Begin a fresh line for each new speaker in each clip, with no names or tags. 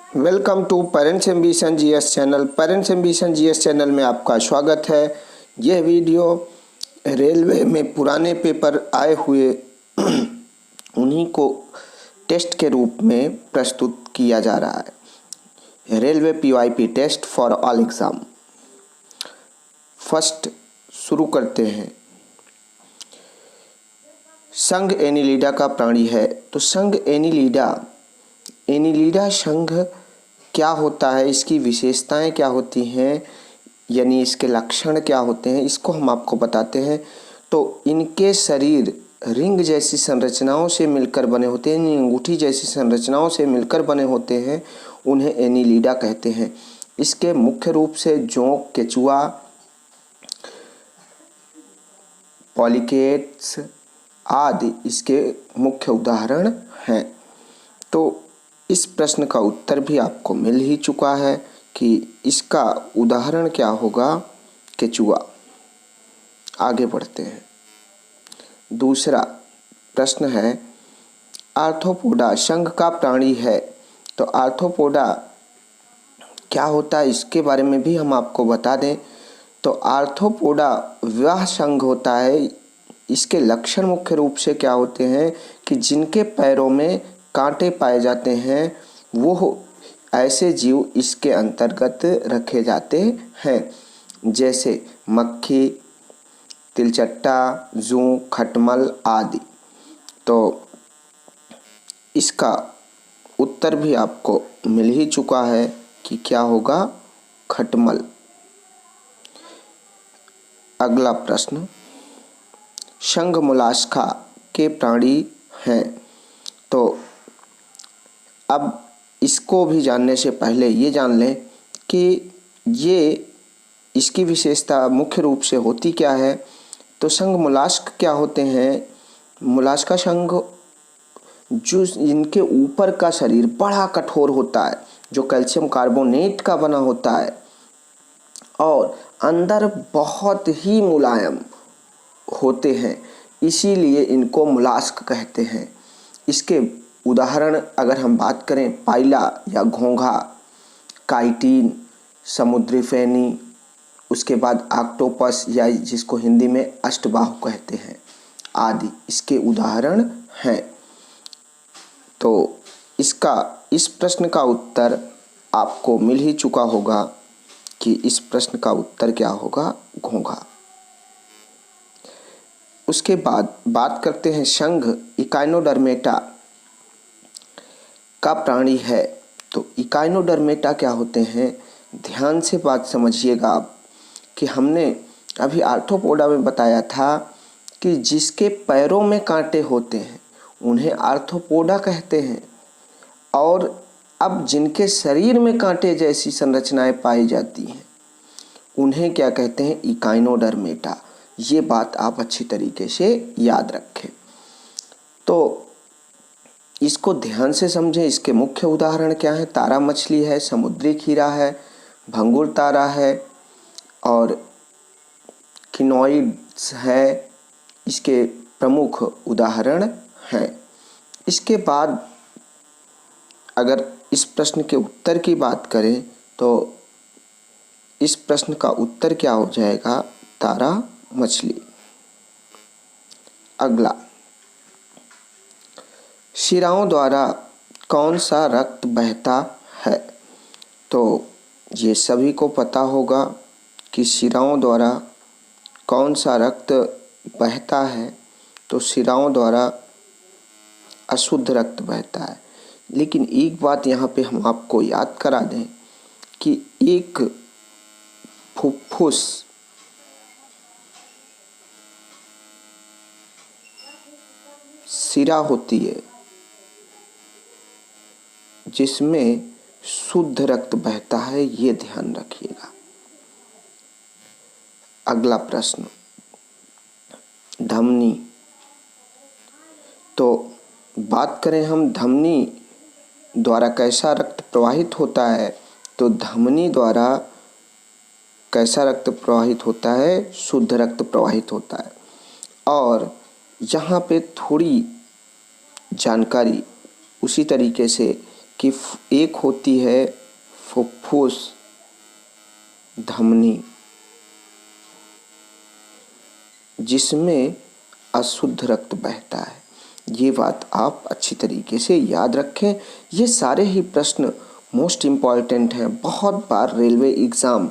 Welcome to parents ambition GS channel. Parents ambition GS channel में आपका स्वागत है। यह वीडियो रेलवे में पुराने पेपर आए हुए उन्हीं को टेस्ट के रूप में प्रस्तुत किया जा रहा है। Railway PYP test for all exam. First शुरू करते हैं। संघ एनिलिडा का प्राणी है। तो संघ एनिलिडा संघ क्या होता है, इसकी विशेषताएं क्या होती हैं, यानी इसके लक्षण क्या होते हैं, इसको हम आपको बताते हैं। तो इनके शरीर रिंग जैसी संरचनाओं से मिलकर बने होते हैं, अंगूठी जैसी संरचनाओं से मिलकर बने होते हैं, उन्हें एनिलिडा कहते हैं। इसके मुख्य रूप से जोंक, केचुआ, पॉलीकेट्स आदि इसके मुख्य उदाहरण हैं। तो इस प्रश्न का उत्तर भी आपको मिल ही चुका है कि इसका उदाहरण क्या होगा, केचुआ। आगे बढ़ते हैं। दूसरा प्रश्न है, आर्थ्रोपोडा संघ का प्राणी है। तो आर्थ्रोपोडा क्या होता है, इसके बारे में भी हम आपको बता दें। तो आर्थ्रोपोडा वह संघ होता है, इसके लक्षण मुख्य रूप से क्या होते हैं कि जिनके पैरों में कांटे पाए जाते हैं, वो ऐसे जीव इसके अंतर्गत रखे जाते हैं, जैसे मक्खी, तिलचट्टा, जू, खटमल आदि। तो इसका उत्तर भी आपको मिल ही चुका है कि क्या होगा, खटमल। अगला प्रश्न, संघ मोलास्का के प्राणी हैं। तो अब इसको भी जानने से पहले ये जान लें कि ये इसकी विशेषता मुख्य रूप से होती क्या है। तो संघ मोलास्क क्या होते हैं, मोलास्का संघ जो इनके ऊपर का शरीर बड़ा कठोर होता है, जो कैल्शियम कार्बोनेट का बना होता है, और अंदर बहुत ही मुलायम होते हैं, इसीलिए इनको मोलास्क कहते हैं। इसके उदाहरण अगर हम बात करें, पाइला या घोंघा, काइटिन, समुद्री फेनी, उसके बाद ऑक्टोपस या जिसको हिंदी में अष्टबाहु कहते हैं आदि इसके उदाहरण हैं। तो इस प्रश्न का उत्तर आपको मिल ही चुका होगा कि इस प्रश्न का उत्तर क्या होगा, घोंघा। उसके बाद बात करते हैं, संघ इकाइनोडर्मेटा का प्राणी है। तो इकाइनोडर्मेटा क्या होते हैं, ध्यान से बात समझिएगा आप कि हमने अभी आर्थ्रोपोडा में बताया था कि जिसके पैरों में कांटे होते हैं उन्हें आर्थ्रोपोडा कहते हैं, और अब जिनके शरीर में कांटे जैसी संरचनाएं पाई जाती हैं उन्हें क्या कहते हैं, इकाइनोडर्मेटा। ये बात आप अच्छी तरीके से याद रखें। तो इसको ध्यान से समझें। इसके मुख्य उदाहरण क्या हैं, तारा मछली है, समुद्री खीरा है, भंगुर तारा है और किनोइड्स है, इसके प्रमुख उदाहरण हैं। इसके बाद अगर इस प्रश्न के उत्तर की बात करें तो इस प्रश्न का उत्तर क्या हो जाएगा, तारा मछली। अगला, शिराओं द्वारा कौन सा रक्त बहता है। तो ये सभी को पता होगा कि शिराओं द्वारा कौन सा रक्त बहता है। तो शिराओं द्वारा अशुद्ध रक्त बहता है। लेकिन एक बात यहाँ पे हम आपको याद करा दें कि एक फुफ्फुस शिरा होती है जिसमें शुद्ध रक्त बहता है, ये ध्यान रखिएगा। अगला प्रश्न, धमनी। तो बात करें हम धमनी द्वारा कैसा रक्त प्रवाहित होता है। तो धमनी द्वारा कैसा रक्त प्रवाहित होता है, शुद्ध रक्त प्रवाहित होता है। और यहाँ पे थोड़ी जानकारी उसी तरीके से कि एक होती है फुफ्फुस धमनी जिसमें अशुद्ध रक्त बहता है। ये बात आप अच्छी तरीके से याद रखें। ये सारे ही प्रश्न मोस्ट इम्पॉर्टेंट हैं, बहुत बार रेलवे एग्ज़ाम,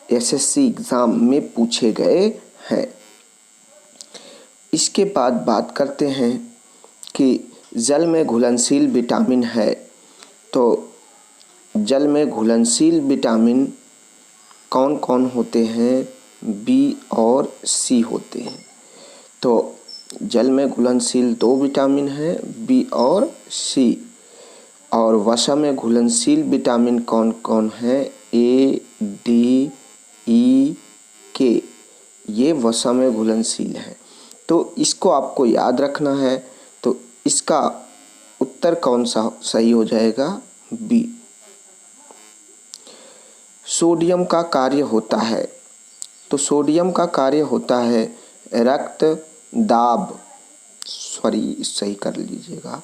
एसएससी एग्ज़ाम में पूछे गए हैं। इसके बाद बात करते हैं कि जल में घुलनशील विटामिन है। तो जल में घुलनशील विटामिन कौन कौन होते हैं? बी और सी होते हैं। तो जल में घुलनशील 2 विटामिन हैं, बी और सी। और वसा में घुलनशील विटामिन कौन कौन है? ए, डी, ई, के। ये वसा में घुलनशील है। तो इसको आपको याद रखना है। तो इसका उत्तर कौन सा सही हो जाएगा? बी। सोडियम का कार्य होता है। तो सोडियम का कार्य होता है रक्त दाब, सही कर लीजिएगा।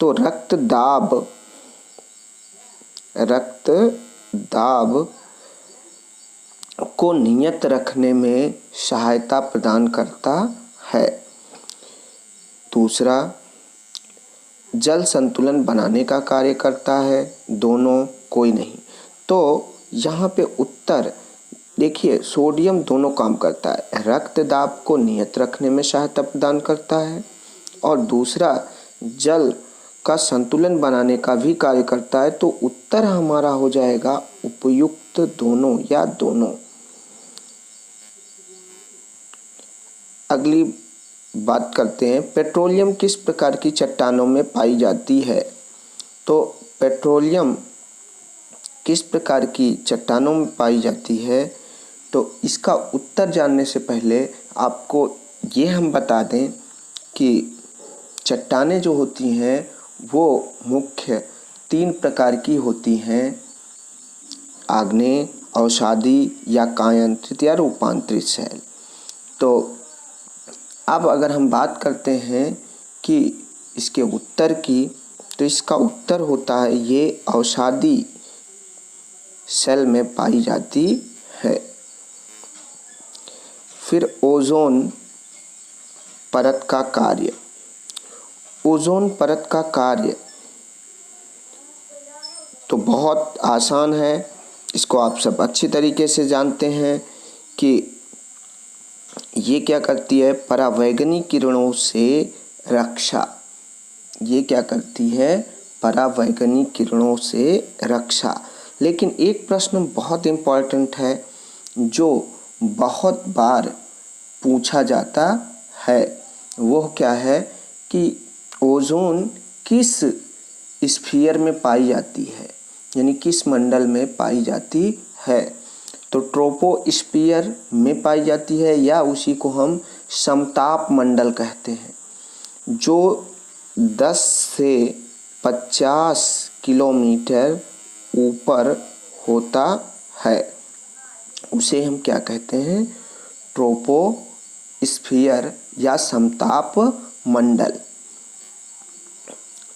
तो रक्त दाब को नियत रखने में सहायता प्रदान करता है। दूसरा, जल संतुलन बनाने का कार्य करता है। दोनों कोई नहीं। तो यहाँ पे उत्तर देखिए, सोडियम दोनों काम करता है। रक्त दाब को नियत रखने में सहायता प्रदान करता है और दूसरा जल का संतुलन बनाने का भी कार्य करता है। तो उत्तर हमारा हो जाएगा उपयुक्त दोनों या दोनों। अगली बात करते हैं, पेट्रोलियम किस प्रकार की चट्टानों में पाई जाती है? तो पेट्रोलियम किस प्रकार की चट्टानों में पाई जाती है? तो इसका उत्तर जानने से पहले आपको ये हम बता दें कि चट्टानें जो होती हैं वो मुख्य 3 प्रकार की होती हैं, आग्नेय, अवसादी या कायांतरित या रूपांतरित शैल। तो अब अगर हम बात करते हैं कि इसके उत्तर की, तो इसका उत्तर होता है ये अवसादी शैल में पाई जाती है। फिर ओजोन परत का कार्य। ओजोन परत का कार्य तो बहुत आसान है, इसको आप सब अच्छी तरीके से जानते हैं कि ये क्या करती है? परावैगनी किरणों से रक्षा। ये क्या करती है? परावैगनी किरणों से रक्षा। लेकिन एक प्रश्न बहुत इम्पॉर्टेंट है जो बहुत बार पूछा जाता है, वो क्या है कि ओजोन किस स्फीयर में पाई जाती है, यानी किस मंडल में पाई जाती है? तो ट्रोपोस्फीयर में पाई जाती है या उसी को हम समताप मंडल कहते हैं, जो 10 से 50 किलोमीटर ऊपर होता है। उसे हम क्या कहते हैं? ट्रोपोस्फीयर या समताप मंडल।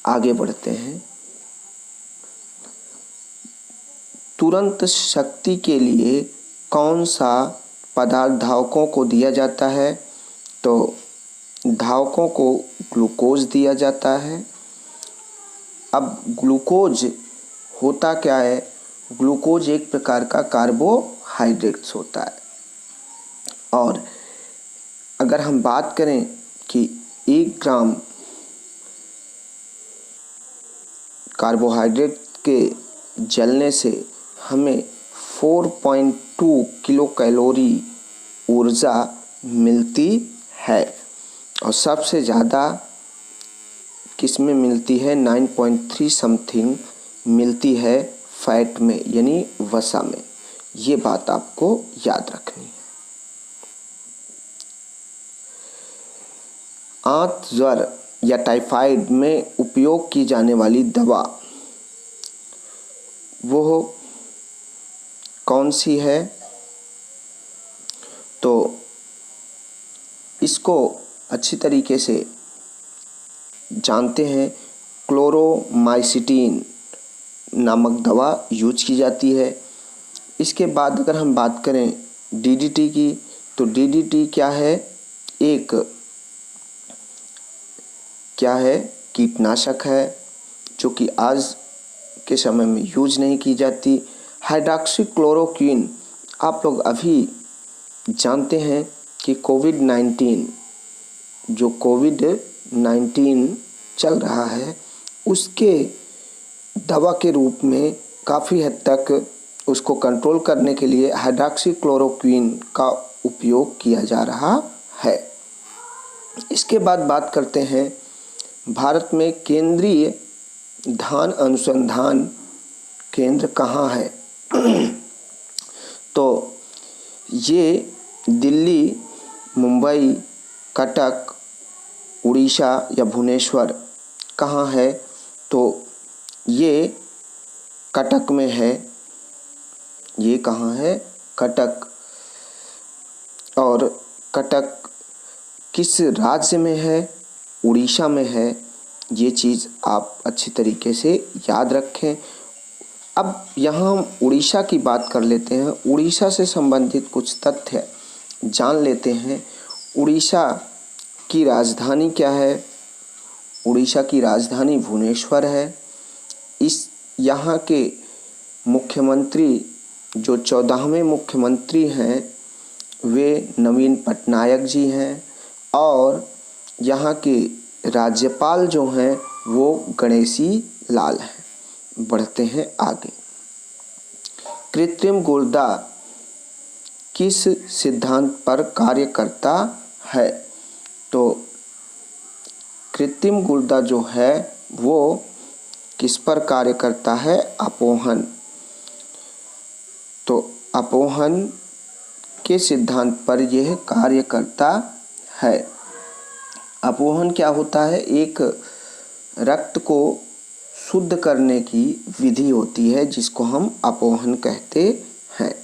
आगे बढ़ते हैं। तुरंत शक्ति के लिए कौन सा पदार्थ धावकों को दिया जाता है? तो धावकों को ग्लूकोज दिया जाता है। अब ग्लूकोज होता क्या है? ग्लूकोज एक प्रकार का कार्बोहाइड्रेट्स होता है। और अगर हम बात करें कि 1 ग्राम कार्बोहाइड्रेट के जलने से हमें 4.2 किलो कैलोरी ऊर्जा मिलती है और सबसे ज़्यादा किस में मिलती है? 9.3 समथिंग मिलती है फैट में, यानी वसा में। ये बात आपको याद रखनी है। आंत ज्वर या टाइफाइड में उपयोग की जाने वाली दवा वो कौन सी है? तो इसको अच्छी तरीके से जानते हैं, क्लोरोमाइसिटीन नामक दवा यूज की जाती है। इसके बाद अगर हम बात करें डीडीटी की, तो डीडीटी क्या है, एक कीटनाशक है जो कि आज के समय में यूज नहीं की जाती। हाइड्रॉक्सीक्लोरोक्विन, आप लोग अभी जानते हैं कि कोविड-19 चल रहा है, उसके दवा के रूप में काफ़ी हद तक उसको कंट्रोल करने के लिए हाइड्रॉक्सीक्लोरोक्विन का उपयोग किया जा रहा है। इसके बाद बात करते हैं भारत में केंद्रीय धान अनुसंधान केंद्र कहाँ है। तो ये दिल्ली, मुंबई, कटक, उड़ीसा या भुवनेश्वर कहाँ है, तो ये कटक में है। ये कहाँ है, कटक। और कटक किस राज्य में है, उड़ीसा में है। ये चीज़ आप अच्छी तरीके से याद रखें। अब यहाँ हम उड़ीसा की बात कर लेते हैं। उड़ीसा से संबंधित कुछ तथ्य जान लेते हैं। उड़ीसा की राजधानी क्या है? उड़ीसा की राजधानी भुवनेश्वर है। यहाँ के मुख्यमंत्री जो 14वें मुख्यमंत्री हैं वे नवीन पटनायक जी हैं, और यहाँ के राज्यपाल जो हैं वो गणेशी लाल हैं। बढ़ते हैं आगे। कृत्रिम गुर्दा किस सिद्धांत पर कार्य करता है? तो कृत्रिम गुर्दा जो है वो किस पर कार्य करता है? अपोहन। तो अपोहन के सिद्धांत पर यह कार्य करता है। अपोहन क्या होता है? एक रक्त को शुद्ध करने की विधि होती है जिसको हम अपोहन कहते हैं।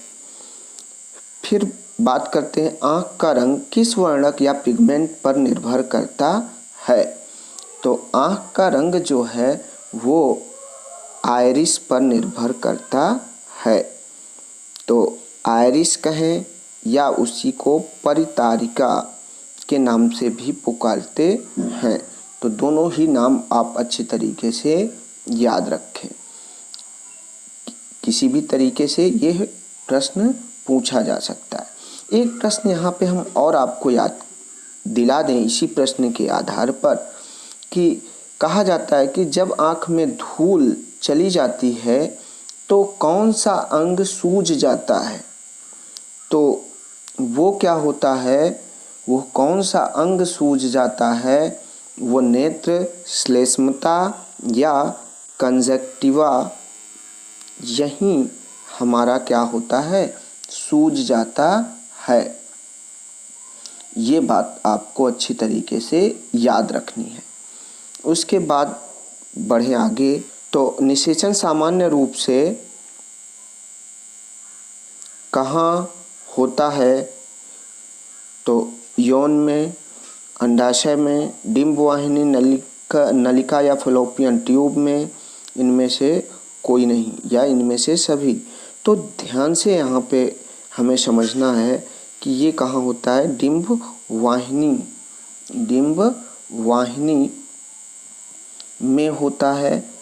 फिर बात करते हैं आँख का रंग किस वर्णक या पिगमेंट पर निर्भर करता है? तो आँख का रंग जो है वो आयरिस पर निर्भर करता है। तो आयरिस कहें या उसी को परितारिका के नाम से भी पुकारते हैं। तो दोनों ही नाम आप अच्छे तरीके से याद रखें। किसी भी तरीके से यह प्रश्न पूछा जा सकता है। एक प्रश्न यहाँ पे हम और आपको याद दिला दें इसी प्रश्न के आधार पर कि कहा जाता है कि जब आँख में धूल चली जाती है तो कौन सा अंग सूज जाता है? तो वो क्या होता है, वो कौन सा अंग सूज जाता है? वो नेत्र, श्लेष्मता या कंजक्टिवा, यही हमारा क्या होता है, सूज जाता है। ये बात आपको अच्छी तरीके से याद रखनी है। उसके बाद बढ़े आगे। तो निषेचन सामान्य रूप से कहाँ होता है? तो यौन में, अंडाशय में, डिंब वाहिनी नलिका या फैलोपियन ट्यूब में, इनमें से कोई नहीं या इनमें से सभी। तो ध्यान से यहाँ पे हमें समझना है कि ये कहाँ होता है, डिंब वाहिनी में होता है,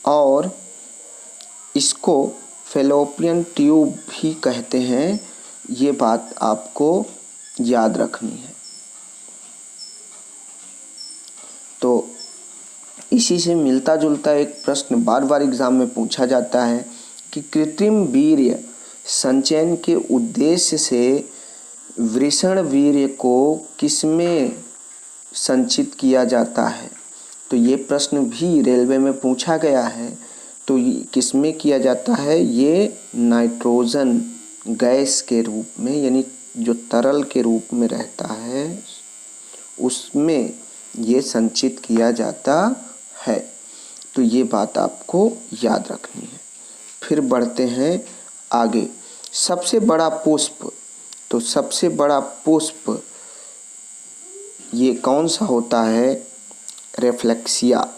और इसको फैलोपियन ट्यूब भी कहते हैं। ये बात आपको याद रखनी है। तो इसी से मिलता जुलता एक प्रश्न बार बार एग्जाम में पूछा जाता है कि कृत्रिम वीर्य संचयन के उद्देश्य से वृषण वीर्य को किसमें संचित किया जाता है? तो ये प्रश्न भी रेलवे में पूछा गया है। तो किसमें किया जाता है? ये नाइट्रोजन गैस के रूप में, यानी जो तरल के रूप में रहता है उसमें ये संचित किया जाता है। तो ये बात आपको याद रखनी है। फिर बढ़ते हैं आगे। सबसे बड़ा पुष्प, तो सबसे बड़ा पुष्प ये कौन सा होता है? रेफ्लेक्सिया।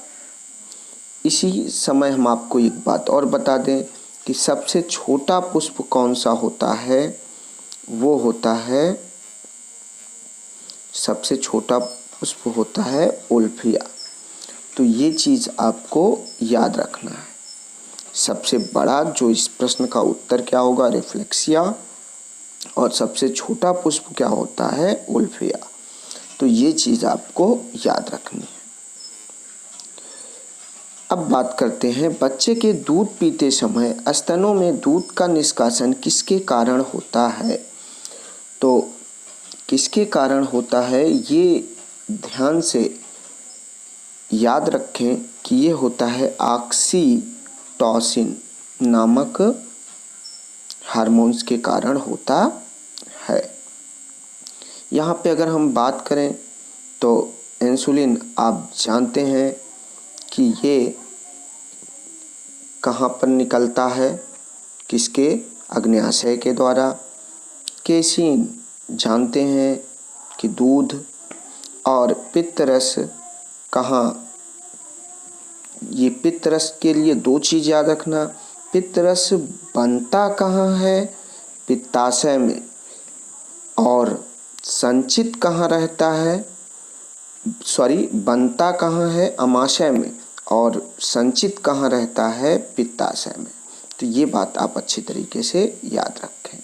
इसी समय हम आपको एक बात और बता दें कि सबसे छोटा पुष्प कौन सा होता है, वो होता है, सबसे छोटा पुष्प होता है ओल्फिया। तो ये चीज़ आपको याद रखना है। सबसे बड़ा जो इस प्रश्न का उत्तर क्या होगा, रिफ्लेक्सिया, और सबसे छोटा पुष्प क्या होता है, ओल्फिया। तो ये चीज़ आपको याद रखनी है। अब बात करते हैं, बच्चे के दूध पीते समय स्तनों में दूध का निष्कासन किसके कारण होता है। तो किसके कारण होता है, ये ध्यान से याद रखें कि ये होता है ऑक्सीटोसिन नामक हार्मोन्स के कारण होता है। यहाँ पे अगर हम बात करें तो इंसुलिन आप जानते हैं कि ये कहाँ पर निकलता है, किसके, अग्न्याशय के द्वारा। केसीन जानते हैं कि दूध, और पित्तरस कहाँ, ये पित्तरस के लिए दो चीज़ याद रखना, पित्तरस बनता कहाँ है, पित्ताशय में, और संचित कहाँ रहता है, बनता कहाँ है, अमाशय में, और संचित कहाँ रहता है, पित्ताशय में। तो ये बात आप अच्छी तरीके से याद रखें।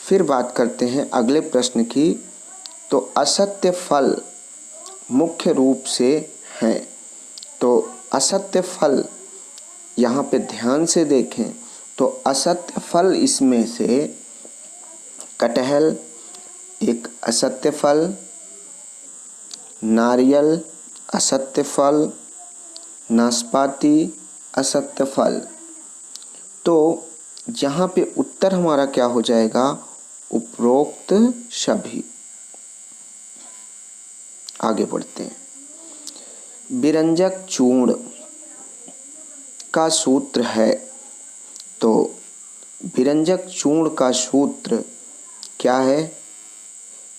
फिर बात करते हैं अगले प्रश्न की। तो असत्य फल मुख्य रूप से हैं। तो असत्य फल यहाँ पे ध्यान से देखें तो असत्य फल इसमें से कटहल एक असत्य फल, नारियल असत्य फल, नाशपाती असत्य फल। तो यहाँ पे उत्तर हमारा क्या हो जाएगा, उपरोक्त सभी। आगे बढ़ते हैं। विरंजक चूर्ण का सूत्र है। तो विरंजक चूर्ण का सूत्र क्या है,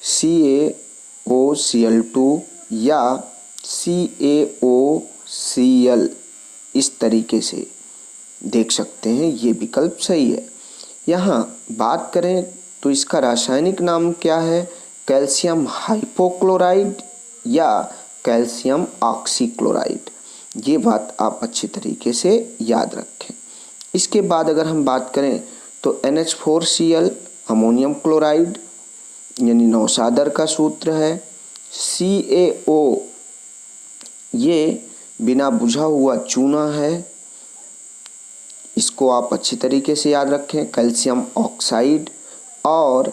CaOCl2 या CaOCl, इस तरीके से देख सकते हैं, ये विकल्प सही है। यहाँ बात करें तो इसका रासायनिक नाम क्या है, कैल्शियम हाइपोक्लोराइड या कैल्शियम ऑक्सीक्लोराइड। ये बात आप अच्छी तरीके से याद रखें। इसके बाद अगर हम बात करें तो NH4Cl अमोनियम क्लोराइड यानी नौशादर का सूत्र है। CaO ये बिना बुझा हुआ चूना है, इसको आप अच्छी तरीके से याद रखें, कैल्शियम ऑक्साइड। और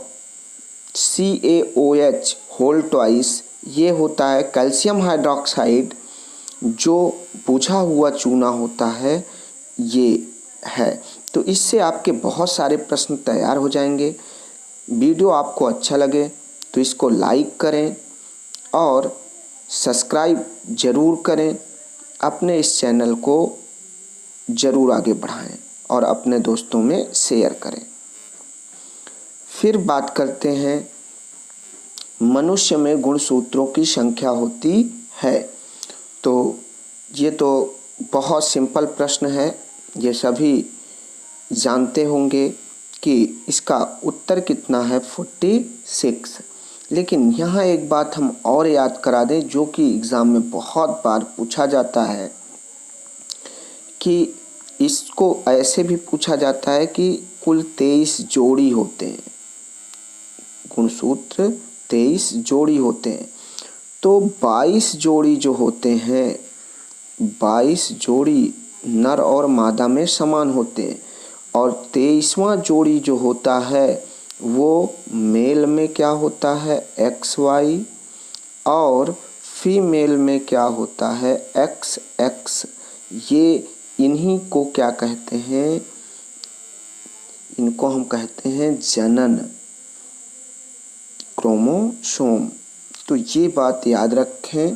CaOH होल ट्वाइस ये होता है कैल्शियम हाइड्रोक्साइड, जो बुझा हुआ चूना होता है, ये है। तो इससे आपके बहुत सारे प्रश्न तैयार हो जाएंगे। वीडियो आपको अच्छा लगे तो इसको लाइक करें और सब्सक्राइब ज़रूर करें। अपने इस चैनल को ज़रूर आगे बढ़ाएं और अपने दोस्तों में शेयर करें। फिर बात करते हैं, मनुष्य में गुणसूत्रों की संख्या होती है। तो ये तो बहुत सिंपल प्रश्न है, ये सभी जानते होंगे कि इसका उत्तर कितना है, 46। लेकिन यहाँ एक बात हम और याद करा दें जो कि एग्ज़ाम में बहुत बार पूछा जाता है, कि इसको ऐसे भी पूछा जाता है कि कुल 23 जोड़ी होते हैं, गुणसूत्र 23 जोड़ी होते हैं। तो 22 जोड़ी जो होते हैं, 22 जोड़ी नर और मादा में समान होते हैं, और 23वां जोड़ी जो होता है वो मेल में क्या होता है, XY, और फीमेल में क्या होता है, XX। ये इन्हीं को क्या कहते हैं, इनको हम कहते हैं जनन क्रोमोसोम। तो ये बात याद रखें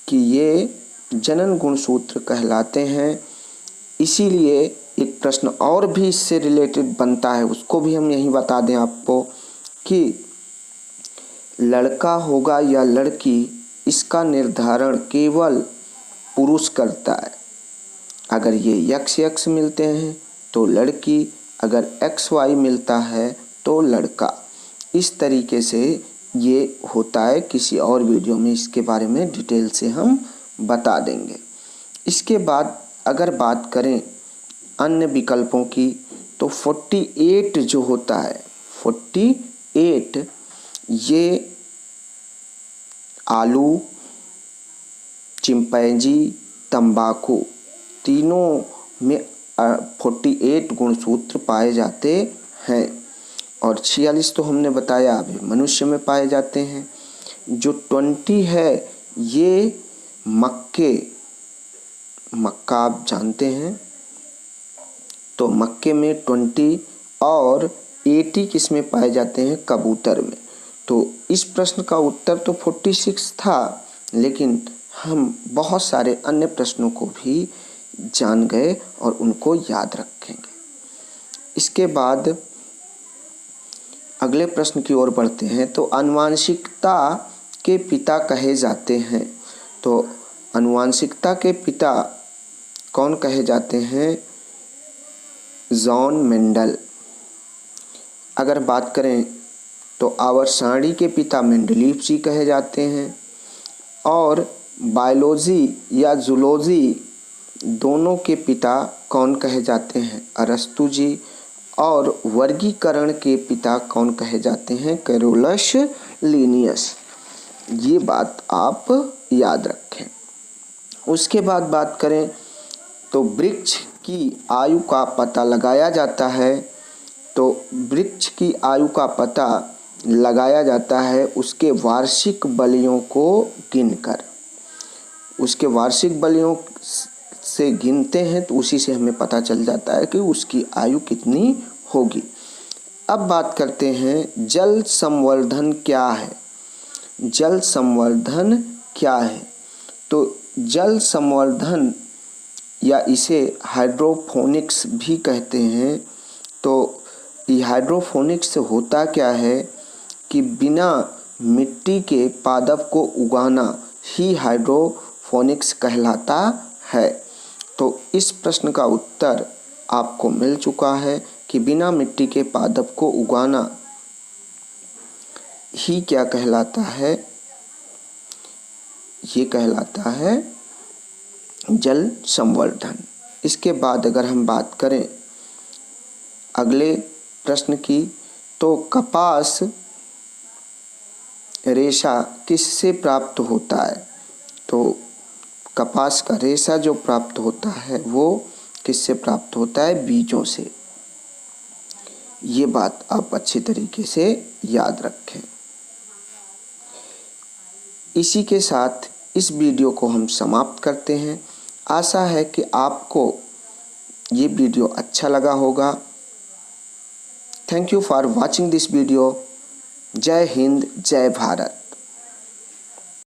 कि ये जनन गुणसूत्र कहलाते हैं। इसीलिए एक प्रश्न और भी इससे रिलेटेड बनता है, उसको भी हम यहीं बता दें आपको कि लड़का होगा या लड़की, इसका निर्धारण केवल पुरुष करता है। अगर ये यक्स यक्स मिलते हैं तो लड़की, अगर एक्स वाई मिलता है तो लड़का। इस तरीके से ये होता है। किसी और वीडियो में इसके बारे में डिटेल से हम बता देंगे। इसके बाद अगर बात करें अन्य विकल्पों की तो 48 जो होता है, 48 ये आलू, चिंपैंजी, तंबाकू तीनों में 48 गुणसूत्र पाए जाते हैं। और 46 तो हमने बताया अभी मनुष्य में पाए जाते हैं। जो 20 है ये मक्का आप जानते हैं, तो मक्के में 20 और 80 किस में पाए जाते हैं? कबूतर में। तो इस प्रश्न का उत्तर तो 46 था, लेकिन हम बहुत सारे अन्य प्रश्नों को भी जान गए और उनको याद रखेंगे। इसके बाद अगले प्रश्न की ओर बढ़ते हैं। तो आनुवंशिकता के पिता कहे जाते हैं। तो आनुवंशिकता के पिता कौन कहे जाते हैं? John Mendel. अगर बात करें तो आवर्त के पिता मेंडलीव जी कहे जाते हैं। और बायोलॉजी या जूलॉजी दोनों के पिता कौन कहे जाते हैं? अरस्तु जी। और वर्गीकरण के पिता कौन कहे जाते हैं? Carolus Linnaeus. ये बात आप याद रखें। उसके बाद बात करें तो वृक्ष की आयु का पता लगाया जाता है। तो वृक्ष की आयु का पता लगाया जाता है उसके वार्षिक बलियों को गिनकर। उसके वार्षिक बलियों से गिनते हैं तो उसी से हमें पता चल जाता है कि उसकी आयु कितनी होगी। अब बात करते हैं जल संवर्धन क्या है? जल संवर्धन क्या है? तो जल संवर्धन या इसे हाइड्रोपोनिक्स भी कहते हैं। तो ये हाइड्रोपोनिक्स होता क्या है कि बिना मिट्टी के पादप को उगाना ही हाइड्रोपोनिक्स कहलाता है। तो इस प्रश्न का उत्तर आपको मिल चुका है कि बिना मिट्टी के पादप को उगाना ही क्या कहलाता है? ये कहलाता है जल संवर्धन। इसके बाद अगर हम बात करें अगले प्रश्न की तो कपास रेशा किससे प्राप्त होता है? तो कपास का रेशा जो प्राप्त होता है वो किससे प्राप्त होता है? बीजों से। ये बात आप अच्छी तरीके से याद रखें। इसी के साथ इस वीडियो को हम समाप्त करते हैं। आशा है कि आपको ये वीडियो अच्छा लगा होगा। Thank you for watching this video. जय हिंद, जय भारत।